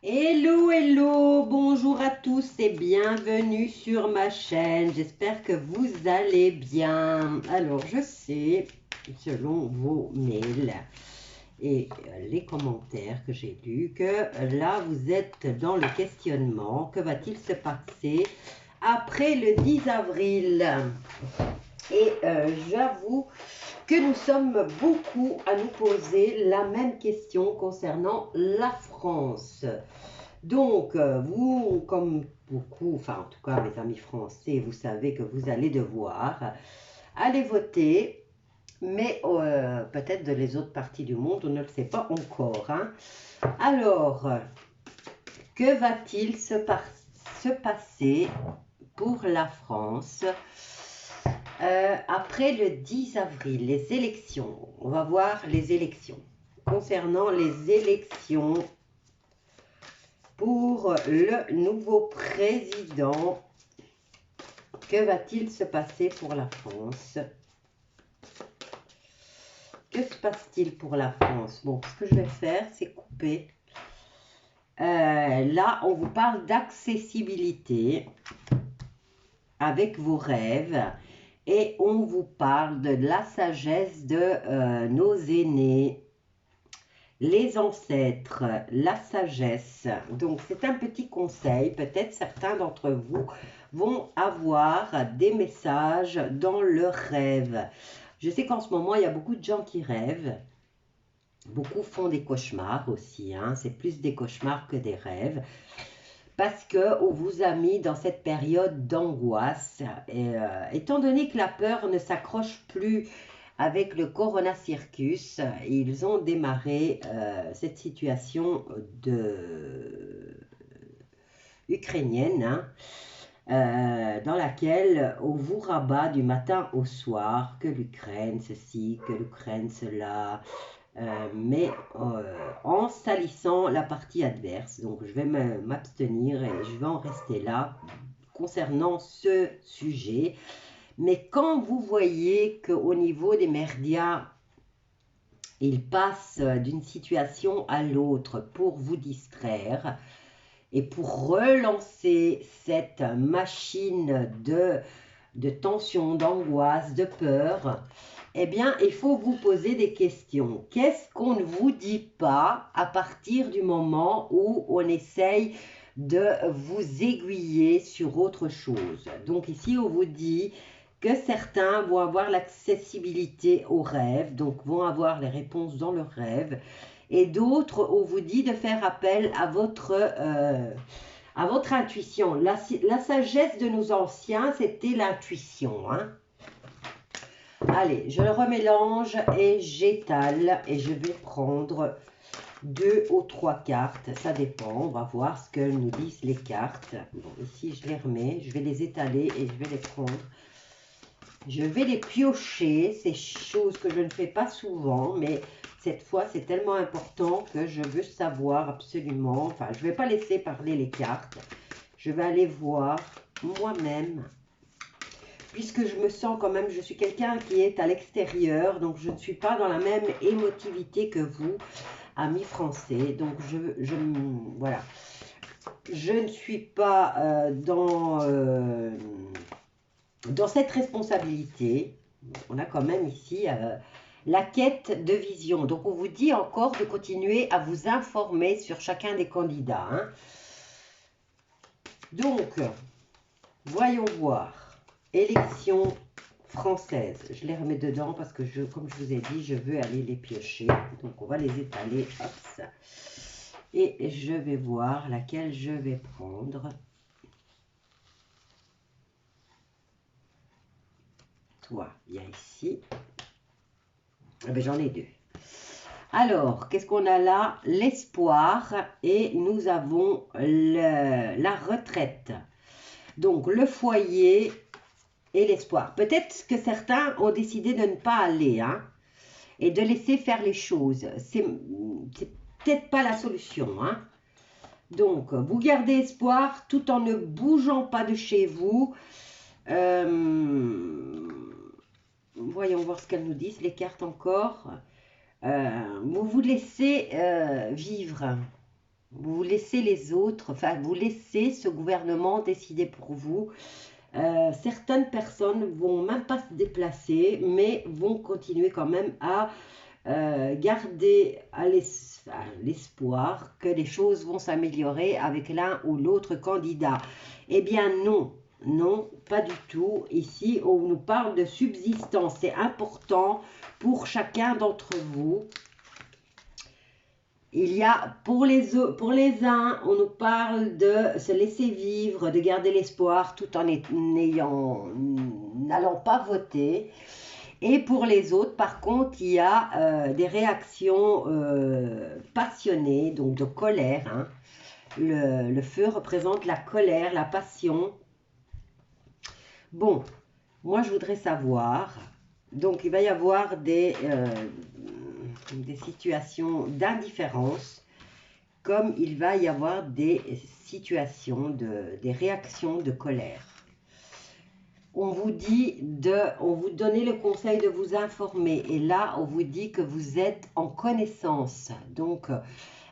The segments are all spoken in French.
Hello, hello, bonjour à tous et bienvenue sur ma chaîne. J'espère que vous allez bien. Alors, je sais, selon vos mails et les commentaires que j'ai lus, que là, vous êtes dans le questionnement. Que va-t-il se passer après le 10 avril? Et j'avoue que nous sommes beaucoup à nous poser la même question concernant la France. Donc, vous, comme beaucoup, enfin en tout cas mes amis français, vous savez que vous allez devoir aller voter, mais peut-être de les autres parties du monde, on ne le sait pas encore, hein. Alors, que va-t-il se passer pour la France après le 10 avril, les élections? On va voir les élections. Concernant les élections pour le nouveau président, que va-t-il se passer pour la France? Que se passe-t-il pour la France? Bon, ce que je vais faire, c'est couper. Là, on vous parle d'accessibilité avec vos rêves et on vous parle de la sagesse de nos aînés, les ancêtres, la sagesse. Donc, c'est un petit conseil. Peut-être certains d'entre vous vont avoir des messages dans leurs rêves. Je sais qu'en ce moment, il y a beaucoup de gens qui rêvent. Beaucoup font des cauchemars aussi, hein. C'est plus des cauchemars que des rêves. Parce qu'on vous a mis dans cette période d'angoisse. Et étant donné que la peur ne s'accroche plus avec le Corona Circus, ils ont démarré cette situation ukrainienne, hein, dans laquelle on vous rabat du matin au soir que l'Ukraine ceci, que l'Ukraine cela, mais en salissant la partie adverse. Donc je vais m'abstenir et je vais en rester là concernant ce sujet. Mais quand vous voyez qu'au niveau des médias, ils passent d'une situation à l'autre pour vous distraire et pour relancer cette machine de tension, d'angoisse, de peur, eh bien, il faut vous poser des questions. Qu'est-ce qu'on ne vous dit pas à partir du moment où on essaye de vous aiguiller sur autre chose? Donc ici, on vous dit que certains vont avoir l'accessibilité aux rêves, donc vont avoir les réponses dans leurs rêves, et d'autres, on vous dit de faire appel à votre intuition. La sagesse de nos anciens, c'était l'intuition, hein. Allez, je le remélange et j'étale et je vais prendre 2 ou 3 cartes, ça dépend, on va voir ce que nous disent les cartes. Bon, ici je les remets, je vais les étaler et je vais les prendre. Je vais les piocher, c'est chose que je ne fais pas souvent, mais cette fois c'est tellement important que je veux savoir absolument, enfin je ne vais pas laisser parler les cartes, je vais aller voir moi-même puisque je me sens quand même, je suis quelqu'un qui est à l'extérieur, donc je ne suis pas dans la même émotivité que vous, amis français. Donc voilà, je ne suis pas dans cette responsabilité. On a quand même ici la quête de vision. Donc on vous dit encore de continuer à vous informer sur chacun des candidats, hein. Donc, voyons voir. Élection française. Je les remets dedans parce que, comme je vous ai dit, je veux aller les piocher. Donc, on va les étaler. Hop, ça. Et je vais voir laquelle je vais prendre. Toi, il y a ici. Ah ben, j'en ai 2. Alors, qu'est-ce qu'on a là? L'espoir et nous avons la retraite. Donc, le foyer et l'espoir. Peut-être que certains ont décidé de ne pas aller, hein, et de laisser faire les choses. C'est peut-être pas la solution, hein. Donc, vous gardez espoir tout en ne bougeant pas de chez vous. Voyons voir ce qu'elles nous disent, les cartes encore. Vous vous laissez vivre. Vous laissez les autres, enfin, vous laissez ce gouvernement décider pour vous. Certaines personnes vont même pas se déplacer, mais vont continuer quand même à garder à l'espoir que les choses vont s'améliorer avec l'un ou l'autre candidat. Eh bien non, non, pas du tout. Ici, on nous parle de subsistance. C'est important pour chacun d'entre vous. Il y a pour les uns, on nous parle de se laisser vivre, de garder l'espoir tout en n'allant pas voter. Et pour les autres, par contre, il y a des réactions passionnées, donc de colère. Hein. Le feu représente la colère, la passion. Bon, moi je voudrais savoir, donc il va y avoir des situations d'indifférence, comme il va y avoir des situations, des réactions de colère. On vous donnait le conseil de vous informer, et là on vous dit que vous êtes en connaissance, donc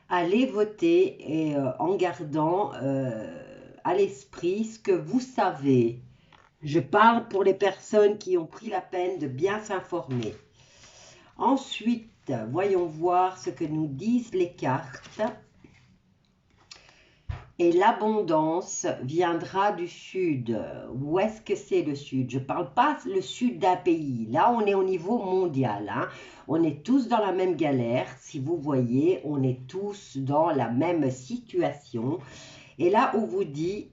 allez voter et en gardant à l'esprit ce que vous savez. Je parle pour les personnes qui ont pris la peine de bien s'informer. Ensuite, voyons voir ce que nous disent les cartes. Et l'abondance viendra du sud. Où est-ce que c'est le sud? Je ne parle pas le sud d'un pays. Là, on est au niveau mondial. Hein. On est tous dans la même galère. Si vous voyez, on est tous dans la même situation. Et là, on vous dit,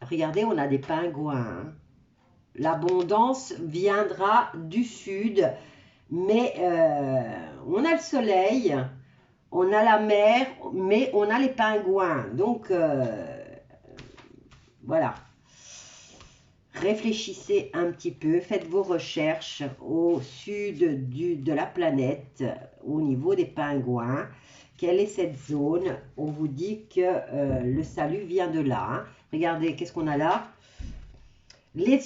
regardez, on a des pingouins. Hein. L'abondance viendra du sud. Mais on a le soleil, on a la mer, mais on a les pingouins. Donc, voilà. Réfléchissez un petit peu, faites vos recherches au sud de la planète, au niveau des pingouins. Quelle est cette zone? On vous dit que le salut vient de là. Hein. Regardez, qu'est-ce qu'on a là? Les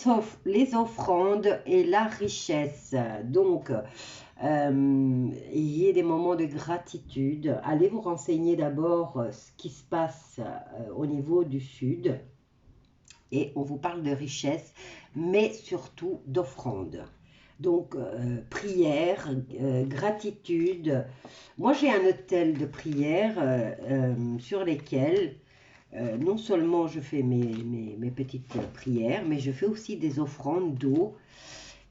offrandes et la richesse. Donc, il y a des moments de gratitude. Allez vous renseigner d'abord ce qui se passe au niveau du sud. Et on vous parle de richesse, mais surtout d'offrandes. Donc, prière, gratitude. Moi, j'ai un hôtel de prière sur lesquels non seulement je fais mes petites prières, mais je fais aussi des offrandes d'eau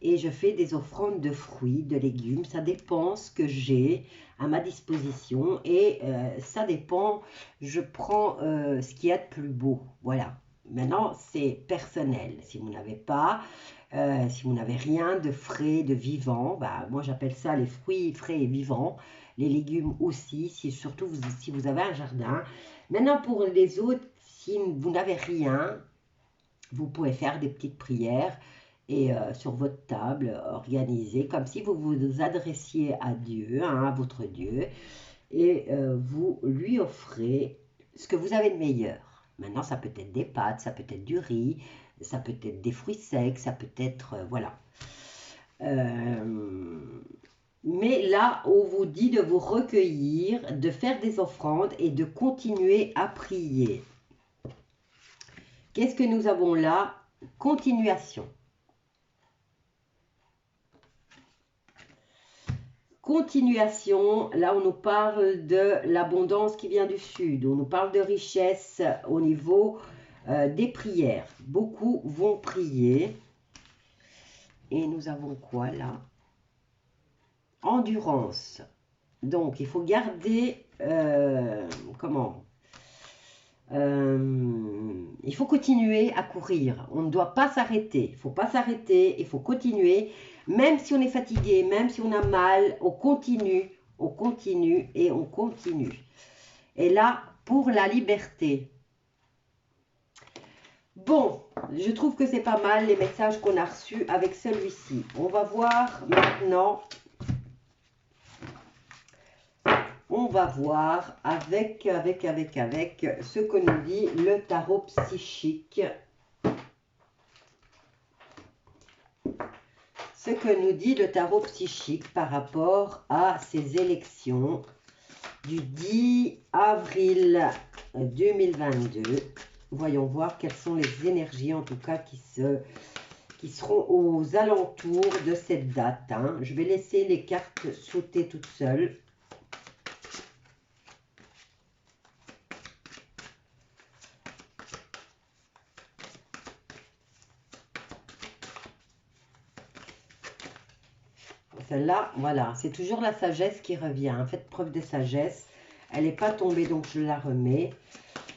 et je fais des offrandes de fruits, de légumes. Ça dépend ce que j'ai à ma disposition et ça dépend, je prends ce qu'il y a de plus beau. Voilà. Maintenant, c'est personnel. Si vous n'avez pas, si vous n'avez rien de frais, de vivant, bah, moi j'appelle ça les fruits frais et vivants. Les légumes aussi, surtout si vous avez un jardin. Maintenant, pour les autres, si vous n'avez rien, vous pouvez faire des petites prières et sur votre table, organisée, comme si vous vous adressiez à Dieu, hein, à votre Dieu, et vous lui offrez ce que vous avez de meilleur. Maintenant, ça peut être des pâtes, ça peut être du riz, ça peut être des fruits secs, ça peut être, voilà. Mais là, on vous dit de vous recueillir, de faire des offrandes et de continuer à prier. Qu'est-ce que nous avons là? Continuation. Continuation, là on nous parle de l'abondance qui vient du sud, on nous parle de richesse au niveau des prières. Beaucoup vont prier. Et nous avons quoi là? Endurance. Donc il faut garder, il faut continuer à courir. On ne doit pas s'arrêter. Il ne faut pas s'arrêter, il faut continuer. Même si on est fatigué, même si on a mal, on continue et on continue. Et là, pour la liberté. Bon, je trouve que c'est pas mal les messages qu'on a reçus avec celui-ci. On va voir maintenant. On va voir avec ce que nous dit le tarot psychique. Ce que nous dit le tarot psychique par rapport à ces élections du 10 avril 2022. Voyons voir quelles sont les énergies, en tout cas, qui seront aux alentours de cette date. Hein. Je vais laisser les cartes sauter toutes seules. Celle-là, voilà, c'est toujours la sagesse qui revient. Faites preuve de sagesse. Elle n'est pas tombée, donc je la remets.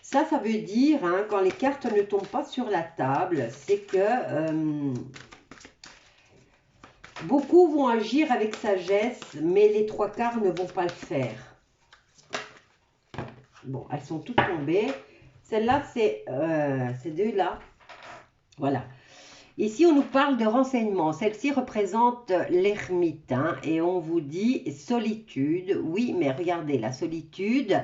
Ça veut dire, hein, quand les cartes ne tombent pas sur la table, c'est que beaucoup vont agir avec sagesse, mais les trois quarts ne vont pas le faire. Bon, elles sont toutes tombées. Celle-là, c'est ces deux-là. Voilà. Ici, on nous parle de renseignements. Celle-ci représente l'ermite. Hein, et on vous dit solitude. Oui, mais regardez, la solitude,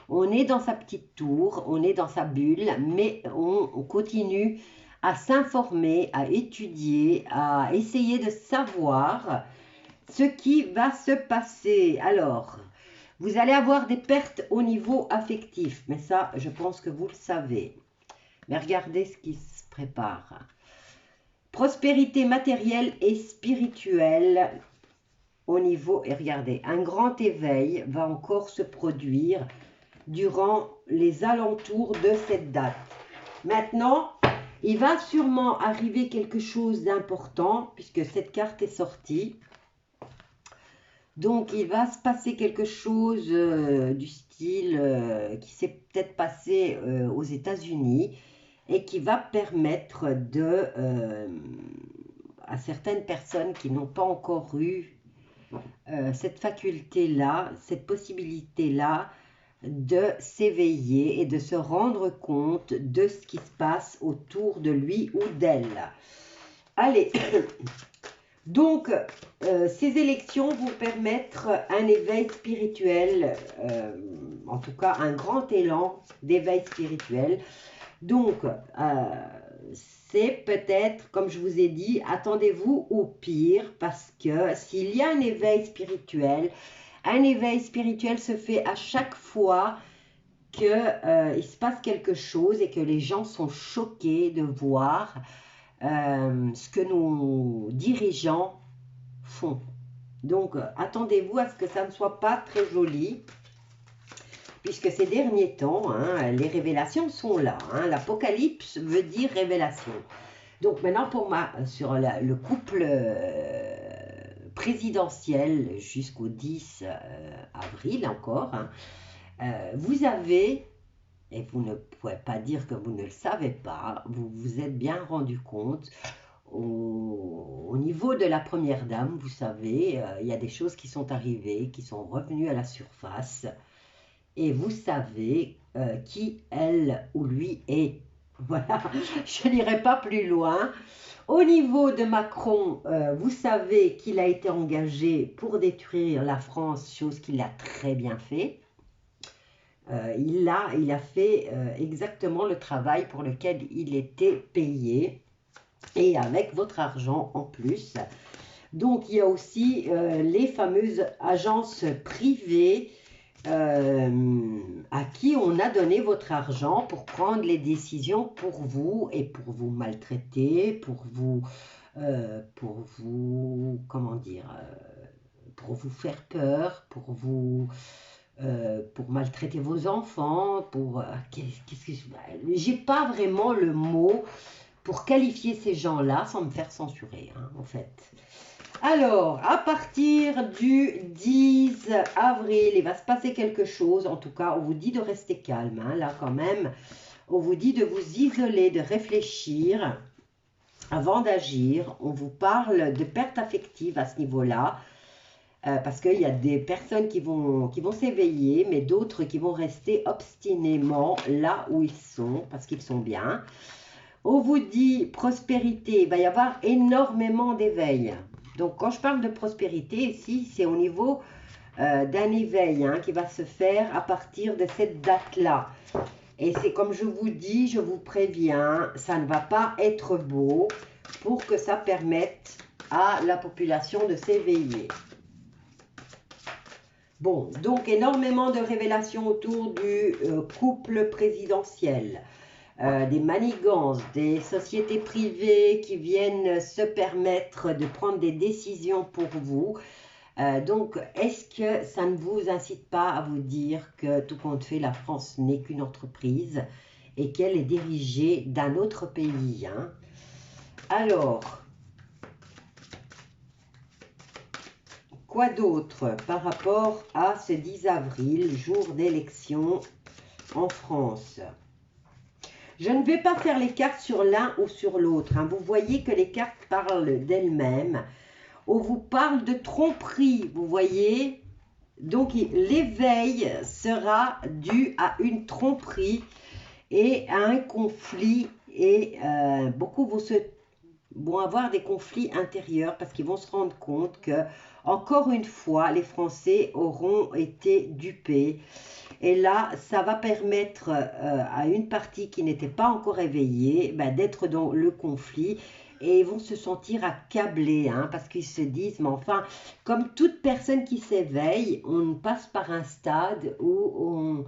on est dans sa petite tour, on est dans sa bulle, mais on continue à s'informer, à étudier, à essayer de savoir ce qui va se passer. Alors, vous allez avoir des pertes au niveau affectif, mais ça, je pense que vous le savez. Mais regardez ce qui se prépare. Prospérité matérielle et spirituelle au niveau, et regardez, un grand éveil va encore se produire durant les alentours de cette date. Maintenant, il va sûrement arriver quelque chose d'important puisque cette carte est sortie. Donc, il va se passer quelque chose du style qui s'est peut-être passé aux États-Unis et qui va permettre à certaines personnes qui n'ont pas encore eu cette faculté-là, cette possibilité-là, de s'éveiller et de se rendre compte de ce qui se passe autour de lui ou d'elle. Allez, donc ces élections vont permettre un éveil spirituel, en tout cas un grand élan d'éveil spirituel. Donc, c'est peut-être, comme je vous ai dit, attendez-vous au pire parce que s'il y a un éveil spirituel se fait à chaque fois qu'il se passe quelque chose et que les gens sont choqués de voir ce que nos dirigeants font. Donc, attendez-vous à ce que ça ne soit pas très joli. Puisque ces derniers temps, hein, les révélations sont là. Hein, l'Apocalypse veut dire révélation. Donc maintenant, pour sur le couple présidentiel jusqu'au 10 avril encore, hein, vous avez, et vous ne pouvez pas dire que vous ne le savez pas, vous vous êtes bien rendu compte, au niveau de la première dame, vous savez, il y a des choses qui sont arrivées, qui sont revenues à la surface. Et vous savez qui elle ou lui est. Voilà, je n'irai pas plus loin. Au niveau de Macron, vous savez qu'il a été engagé pour détruire la France, chose qu'il a très bien fait. Il a fait exactement le travail pour lequel il était payé, et avec votre argent en plus. Donc, il y a aussi les fameuses agences privées à qui on a donné votre argent pour prendre les décisions pour vous et pour vous maltraiter, pour vous comment dire, pour vous faire peur, pour maltraiter vos enfants, j'ai pas vraiment le mot pour qualifier ces gens-là sans me faire censurer, hein, en fait. Alors, à partir du 10 avril, il va se passer quelque chose. En tout cas, on vous dit de rester calme, hein, là quand même. On vous dit de vous isoler, de réfléchir avant d'agir. On vous parle de perte affective à ce niveau-là. Parce qu'il y a des personnes qui vont s'éveiller, mais d'autres qui vont rester obstinément là où ils sont, parce qu'ils sont bien. On vous dit prospérité, il va y avoir énormément d'éveil. Donc, quand je parle de prospérité, ici, c'est au niveau d'un éveil hein, qui va se faire à partir de cette date-là. Et c'est comme je vous dis, je vous préviens, ça ne va pas être beau pour que ça permette à la population de s'éveiller. Bon, donc énormément de révélations autour du couple présidentiel. Des manigances, des sociétés privées qui viennent se permettre de prendre des décisions pour vous. Donc, est-ce que ça ne vous incite pas à vous dire que tout compte fait, la France n'est qu'une entreprise et qu'elle est dirigée d'un autre pays, hein? Alors, quoi d'autre par rapport à ce 10 avril, jour d'élection en France? Je ne vais pas faire les cartes sur l'un ou sur l'autre, hein. Vous voyez que les cartes parlent d'elles-mêmes. On vous parle de tromperie, vous voyez. Donc l'éveil sera dû à une tromperie et à un conflit. Et beaucoup vont avoir des conflits intérieurs parce qu'ils vont se rendre compte que, encore une fois, les Français auront été dupés. Et là, ça va permettre à une partie qui n'était pas encore éveillée d'être dans le conflit. Et ils vont se sentir accablés, hein, parce qu'ils se disent, mais enfin, comme toute personne qui s'éveille, on passe par un stade où on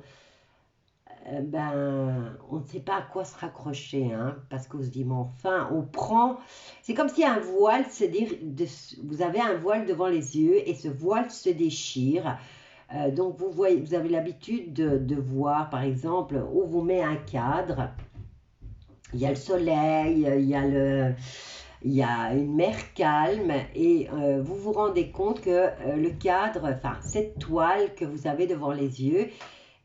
ne sait pas à quoi se raccrocher, hein, parce qu'on se dit, mais enfin, on prend... C'est comme si un voile vous avez un voile devant les yeux et ce voile se déchire. Donc, vous avez l'habitude de voir, par exemple, où vous met un cadre. Il y a le soleil, il y a une mer calme et vous vous rendez compte que le cadre, enfin, cette toile que vous avez devant les yeux,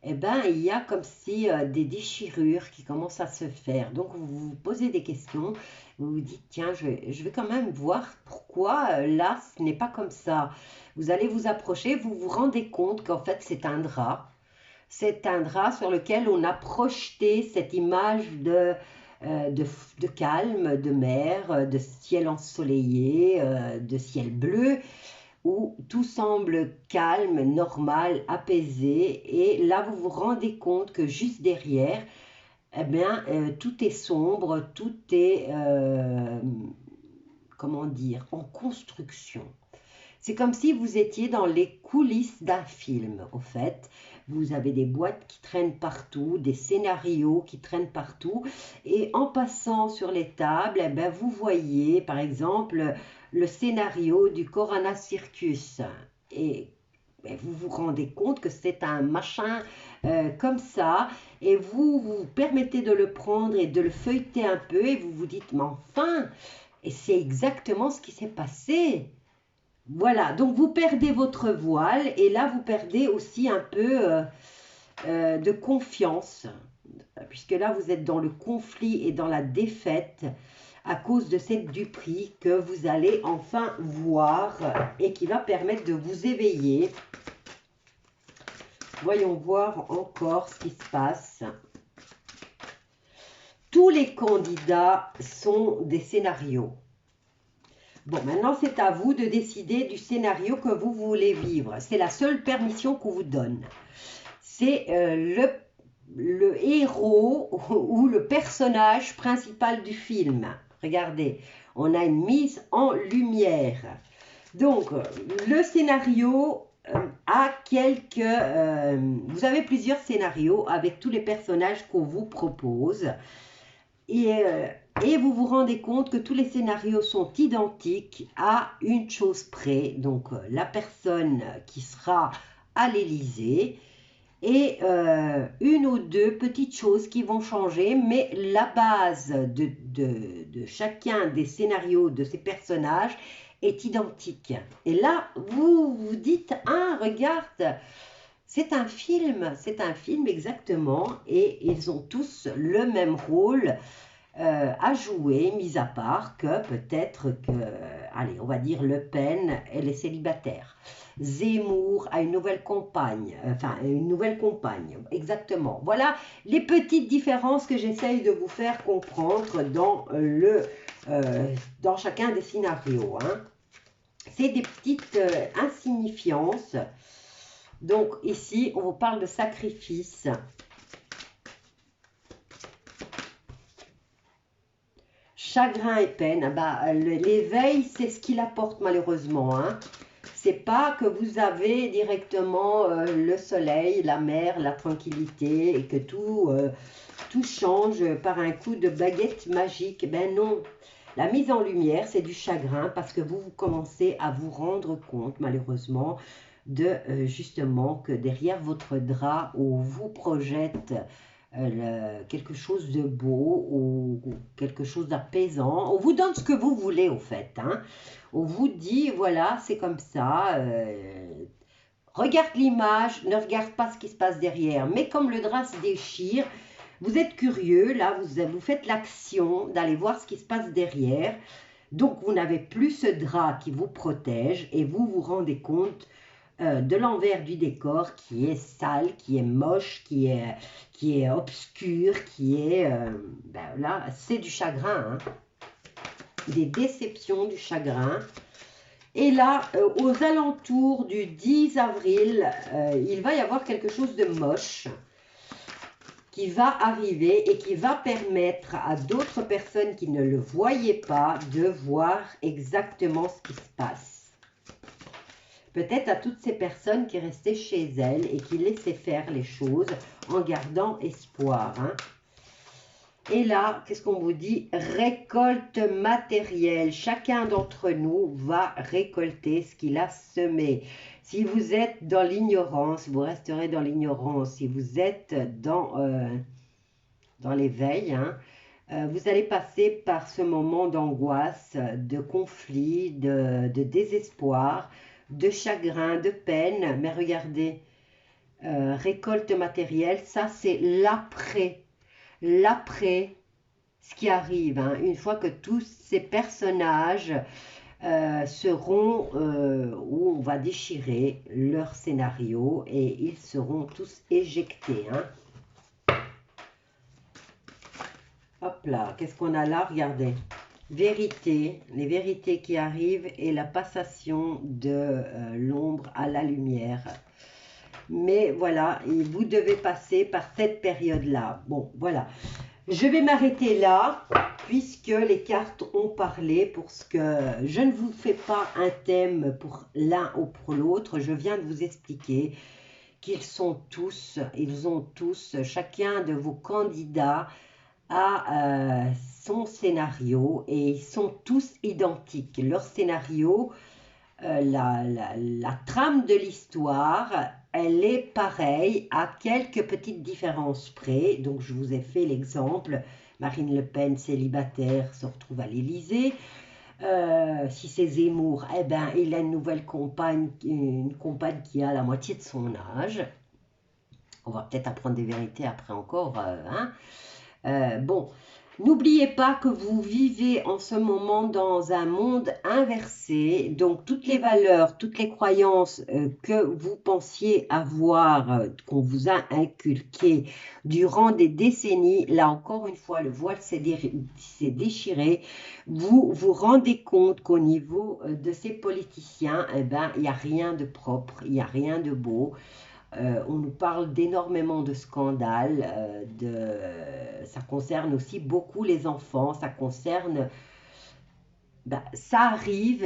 eh ben, il y a comme si des déchirures qui commencent à se faire. Donc, vous vous posez des questions, vous vous dites, tiens, je vais quand même voir pourquoi là, ce n'est pas comme ça. Vous allez vous approcher, vous vous rendez compte qu'en fait, c'est un drap. C'est un drap sur lequel on a projeté cette image de calme, de mer, de ciel ensoleillé, de ciel bleu, où tout semble calme, normal, apaisé. Et là, vous vous rendez compte que juste derrière, eh bien, tout est sombre, tout est, comment dire, en construction. C'est comme si vous étiez dans les coulisses d'un film, au fait. Vous avez des boîtes qui traînent partout, des scénarios qui traînent partout. Et en passant sur les tables, eh ben, vous voyez, par exemple, le scénario du Corona Circus. Et vous vous rendez compte que c'est un machin comme ça. Et vous vous permettez de le prendre et de le feuilleter un peu. Et vous vous dites, mais enfin, et c'est exactement ce qui s'est passé. Voilà, donc vous perdez votre voile et là vous perdez aussi un peu de confiance, puisque là vous êtes dans le conflit et dans la défaite à cause de cette duperie que vous allez enfin voir et qui va permettre de vous éveiller. Voyons voir encore ce qui se passe. Tous les candidats sont des scénarios. Bon, maintenant, c'est à vous de décider du scénario que vous voulez vivre. C'est la seule permission qu'on vous donne. C'est le héros ou le personnage principal du film. Regardez, on a une mise en lumière. Donc, le scénario a quelques... vous avez plusieurs scénarios avec tous les personnages qu'on vous propose. Et vous vous rendez compte que tous les scénarios sont identiques à une chose près. Donc, la personne qui sera à l'Élysée et une ou deux petites choses qui vont changer. Mais la base de chacun des scénarios de ces personnages est identique. Et là, vous vous dites, ah, regarde, c'est un film exactement. Et ils ont tous le même rôle à jouer, mis à part que peut-être que, allez, on va dire Le Pen, elle est célibataire. Zemmour a une nouvelle compagne, exactement. Voilà les petites différences que j'essaye de vous faire comprendre dans chacun des scénarios, hein. C'est des petites insignifiances. Donc ici, on vous parle de sacrifice. Chagrin et peine, l'éveil, c'est ce qu'il apporte malheureusement, hein. c'est pas que vous avez directement le soleil, la mer, la tranquillité et que tout change par un coup de baguette magique. Ben non, la mise en lumière, c'est du chagrin parce que vous commencez à vous rendre compte, malheureusement, de justement que derrière votre drap, on vous projette quelque chose de beau ou quelque chose d'apaisant. On vous donne ce que vous voulez, au fait. Hein. On vous dit, voilà, c'est comme ça. Regarde l'image, ne regarde pas ce qui se passe derrière. Mais comme le drap se déchire, vous êtes curieux, là, vous faites l'action d'aller voir ce qui se passe derrière. Donc, vous n'avez plus ce drap qui vous protège et vous vous rendez compte de l'envers du décor qui est sale, qui est moche, qui est obscur, qui est... ben là, c'est du chagrin, hein. Des déceptions, du chagrin. Et là, aux alentours du 10 avril, il va y avoir quelque chose de moche qui va arriver et qui va permettre à d'autres personnes qui ne le voyaient pas de voir exactement ce qui se passe. Peut-être à toutes ces personnes qui restaient chez elles et qui laissaient faire les choses en gardant espoir. Hein. Et là, qu'est-ce qu'on vous dit? Récolte matérielle. Chacun d'entre nous va récolter ce qu'il a semé. Si vous êtes dans l'ignorance, vous resterez dans l'ignorance. Si vous êtes dans l'éveil, hein, vous allez passer par ce moment d'angoisse, de conflit, de désespoir, de chagrin, de peine. Mais regardez, récolte matérielle, ça c'est l'après. L'après, ce qui arrive, hein, une fois que tous ces personnages seront, où on va déchirer leur scénario et ils seront tous éjectés. Hein. Hop là, qu'est-ce qu'on a là? Regardez. Vérité, les vérités qui arrivent et la passation de l'ombre à la lumière. Mais voilà, vous devez passer par cette période-là. Bon, voilà. Je vais m'arrêter là, puisque les cartes ont parlé, pour ce que je ne vous fais pas un thème pour l'un ou pour l'autre. Je viens de vous expliquer qu'ils ont tous, chacun de vos candidats a son scénario et ils sont tous identiques. Leur scénario, la trame de l'histoire, elle est pareille à quelques petites différences près. Donc, je vous ai fait l'exemple. Marine Le Pen, célibataire, se retrouve à l'Élysée. Si c'est Zemmour, eh ben, il a une nouvelle compagne, une compagne qui a la moitié de son âge. On va peut-être apprendre des vérités après encore. Hein. Bon, n'oubliez pas que vous vivez en ce moment dans un monde inversé, donc toutes les valeurs, toutes les croyances que vous pensiez avoir, qu'on vous a inculquées durant des décennies, là encore une fois, le voile s'est déchiré, vous vous rendez compte qu'au niveau de ces politiciens, eh ben, il n'y a rien de propre, il n'y a rien de beau. On nous parle d'énormément de scandales, ça concerne aussi beaucoup les enfants, ça concerne, ça arrive,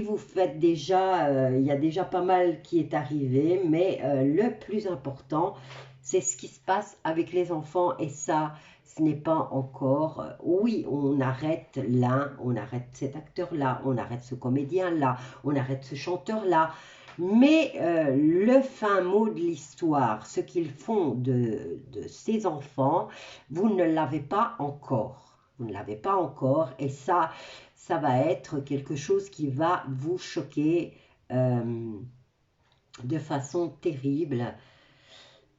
vous faites déjà, il y a déjà pas mal qui est arrivé, mais le plus important, c'est ce qui se passe avec les enfants et ça, ce n'est pas encore, oui, on arrête l'un, on arrête cet acteur-là, on arrête ce comédien-là, on arrête ce chanteur-là, mais le fin mot de l'histoire, ce qu'ils font de ces enfants, vous ne l'avez pas encore. Vous ne l'avez pas encore et ça va être quelque chose qui va vous choquer de façon terrible.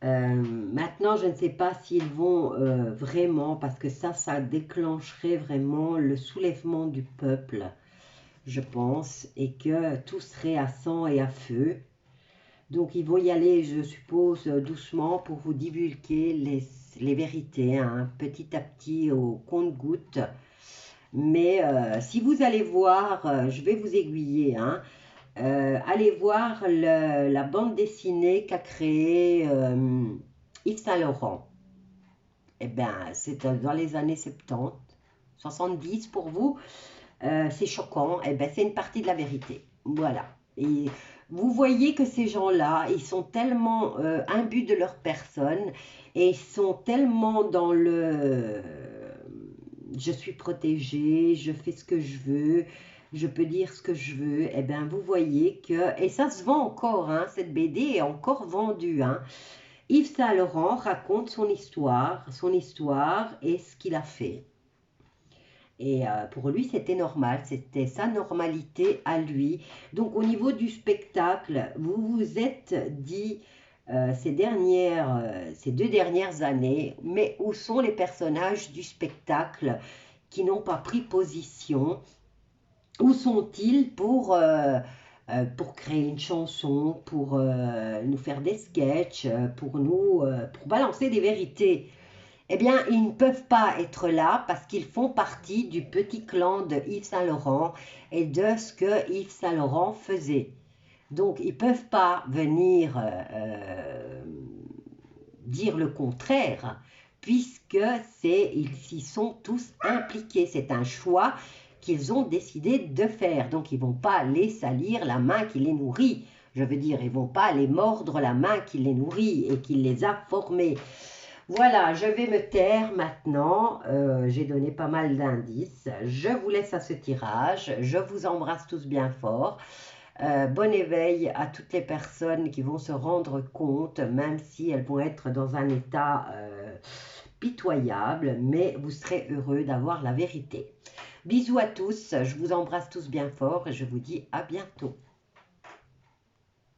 Maintenant, je ne sais pas s'ils vont vraiment, parce que ça déclencherait vraiment le soulèvement du peuple, je pense, et que tout serait à sang et à feu. Donc, ils vont y aller, je suppose, doucement pour vous divulguer les vérités, hein, petit à petit, au compte-gouttes. Mais si vous allez voir, je vais vous aiguiller, hein, allez voir la bande dessinée qu'a créée Yves Saint-Laurent. Eh bien, c'est dans les années 70, 70 pour vous. C'est choquant, eh ben, c'est une partie de la vérité. Voilà. Et vous voyez que ces gens-là, ils sont tellement imbus de leur personne et ils sont tellement dans le je suis protégée, je fais ce que je veux, je peux dire ce que je veux. Eh bien, vous voyez que, et ça se vend encore, hein, cette BD est encore vendue. Hein. Yves Saint Laurent raconte son histoire et ce qu'il a fait. Et pour lui, c'était normal, c'était sa normalité à lui. Donc au niveau du spectacle, vous vous êtes dit ces 2 dernières années, mais où sont les personnages du spectacle qui n'ont pas pris position? Où sont-ils pour créer une chanson, pour nous faire des sketchs, pour balancer des vérités? Eh bien, ils ne peuvent pas être là parce qu'ils font partie du petit clan de Yves Saint Laurent et de ce que Yves Saint Laurent faisait. Donc, ils ne peuvent pas venir dire le contraire puisque ils y sont tous impliqués. C'est un choix qu'ils ont décidé de faire. Donc, ils ne vont pas aller salir la main qui les nourrit. Je veux dire, ils ne vont pas aller mordre la main qui les nourrit et qui les a formés. Voilà, je vais me taire maintenant. J'ai donné pas mal d'indices. Je vous laisse à ce tirage. Je vous embrasse tous bien fort. Bon éveil à toutes les personnes qui vont se rendre compte, même si elles vont être dans un état pitoyable, mais vous serez heureux d'avoir la vérité. Bisous à tous, je vous embrasse tous bien fort et je vous dis à bientôt.